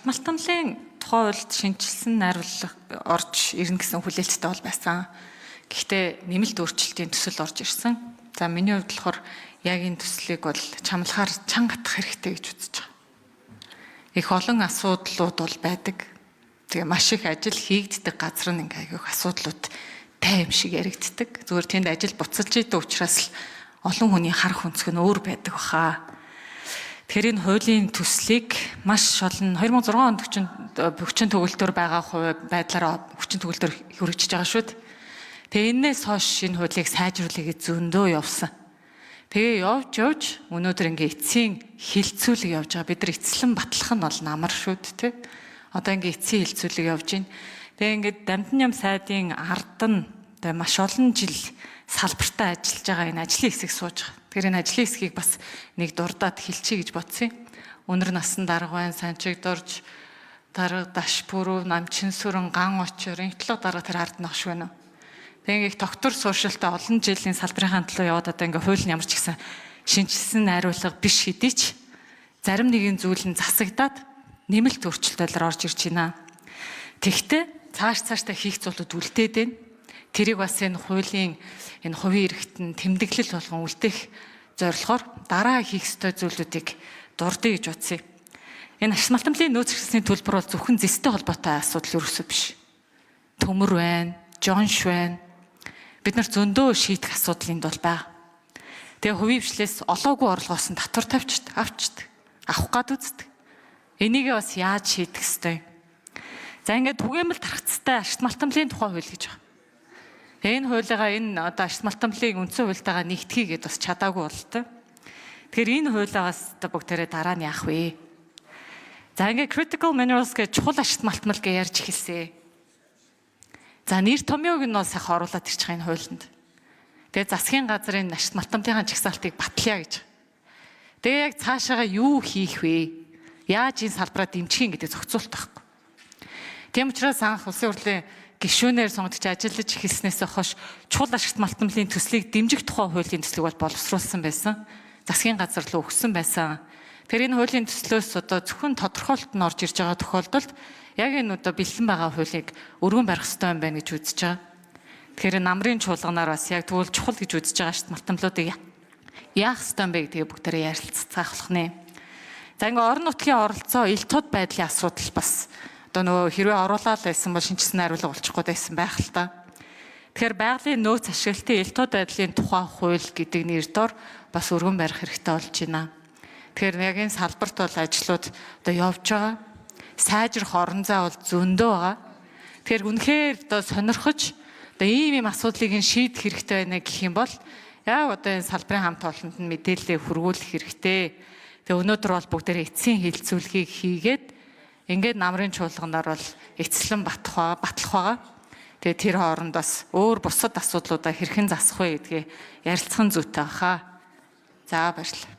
ашигт малтамлын тухай хуульд шинжилсэн найруулга орж ирнэ гэсэн хүлээлттэй бол байсан. Гэхдээ нэмэлт өөрчлөлтийн төсөл орж ирсэн. За миний хувьд болохоор яг энэ төслийг бол чамлахаар чанга хатах хэрэгтэй гэж үзэж байгаа. Их олон асуудлууд бол байдаг. Тэгээ маш их ажил хийгддэг газар нь ингээ айгүйх асуудлууд тай юм шиг яригддаг. Зүгээр тэнд ажил буцалж идэв учраас л олон хүний харах өнцг нь өөр байдаг баха. Тэгэхээр энэ хуулийн төслийг маш олон 2006 онд хүчин төгөлтөөр байгаа байдлаараа хүчин төгөлтөөр хүрэгжиж байгаа шүү дээ. Тэгээ энээс хойш энэ хуулийг сайжруулах гэж зөндөө явсан. Тэгээ явж өнөөдөр ингээ эцсийн хилцүүлэг явж байгаа. Бид нар эцлэн батлах нь бол намар шүү дээ, тэ. Одоо ингээ эцсийн хилцүүлэг явж байна. Тэгээ ингээд Дамжин ням сайдын ард нь тэгээ маш олон жил салбартаа ажиллаж байгаа энэ ажлын хэсэг сууж байгаа. Тэгэхээр энэ ажлын хэсгийг бас нэг дурдаад хэлчихье гэж бодсон юм. Өнөр насан дарга байна, санчиг дорж, дарга дашпүрүү, намчин сүрэн, ган очор, интлог дарга тэр ард нь агш байна. Тэгээ ингээ доктор сууршилтаа олон жилийн салбарын төлөө яваад одоо ингээ хууль нь ямар ч гэсэн шинжилсэн найруулга биш хэдий ч зарим нэгэн зүйл нь засагдаад нэмэлт өөрчлөлтөөр орж ирж байна. Тэгвэл цаашдаа хийх зүйлүүд үлдээд байна. Тэрийг бас энэ хуулийн энэ хувийн эрхтэн тэмдэглэл болгон үлдээх зорилгоор дараа хийх ёстой зүйлүүдийг дурдъя гэж бодсон юм. Энэ ашиг малтамлын нөөц хэрэгслийн төлбөр бол зөвхөн зэстэй холбоотой асуудал ерөөсөө биш. Төмөр байна, жонш байна. Бид нар зөндөө шийдэх асуудал энд бол байгаа. Тэгээ хувийн хвшлээс олоогүй орлогоос нь татвар тавьчихдаг, авчдаг, авах гад үздэг. Энийгээ бас яаж шийдэх ёстой юм? За ингээд түгээмэл тархацтай ашигт малтамлын тухай хууль гэж байна. Энэ хуулигаа энэ одоо ашигт малтамлын үндсэн хуультайгаа нэгтгэе гэдээ бас чадаагүй болтой. Тэгэхээр энэ хуулиагаас одоо бүгдээрээ дараа нь яах вэ? За ингээд critical minerals гэж чухал ашигт малтмал гэж ярьж эхэлсэн. За нэр томьёог нь бол сайхан оруулаад ирчих энэ хуулинд. Тэгээ засгийн газрын ашигт малтамлын жагсаалтыг батлая гэж. Тэгээ яг цаашаага юу хийх вэ? Яаж энэ салбараа дэмжих юм гэдэг зохицуулт байхгүй. Тийм учраас анх улсын хурлын гишүүнээр сонгогдож ажиллаж эхэлснээс хойш чухал ашигт малтамлын төслийг дэмжих тухай хуулийн төслийг бол боловсруулсан байсан. Засгийн газар руу өгсөн байсан. Тэр энэ хуулийн төслөөс одоо зөвхөн тодорхойлолт нь орж ирж байгаа тохиолдолд яг энэ одоо бэлэн байгаа хуулийг өргөн барих ёстой юм байна гэж үзэж байгаа. Тэгэхээр намрын чуулганаар бас яг тэгвэл чухал гэж үзэж байгаа ашигт малтамлуудыг яах ёстой юм бэ гэдгийг бүгдээрээ ярилцах болох нэ. За ингээ орон нутгийн оролцоо ил тод байдлын асуудал бас одоо нөгөө хэрвээ оруулаад байсан бол шинжилсэн найруулга болчихгүй байсан байх л та. Тэгэхээр байгалийн нөөц ашиглалтын ил тод байдлын тухай хууль гэдэг нэр дор бас өргөн барих хэрэгтэй болж байна. Тэгэхээр яг энэ салбарт бол ажлууд одоо явж байгаа. Сайжрах орон зай бол зөндөө байгаа. Тэгэхээр үнэхээр одоо сонирхож одоо ийм асуудлыг нь шийдэх хэрэгтэй байна гэх юм бол яг одоо энэ салбарын хамт олонд нь мэдээлэл хүргүүлэх хэрэгтэй. Тэгээ өнөөдөр бол бүгдээрээ эцсийн хилцүүлгийг хийгээд ингээд намрын чуулганаар бол эцэслэн батлах байгаа. Тэгээ тэр хооронд бас өөр бусад асуудлуудаа хэрхэн засах вэ гэдгээ ярилцах нь зүйтэй баха. За баярлалаа.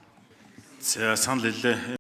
За санал хэллээ.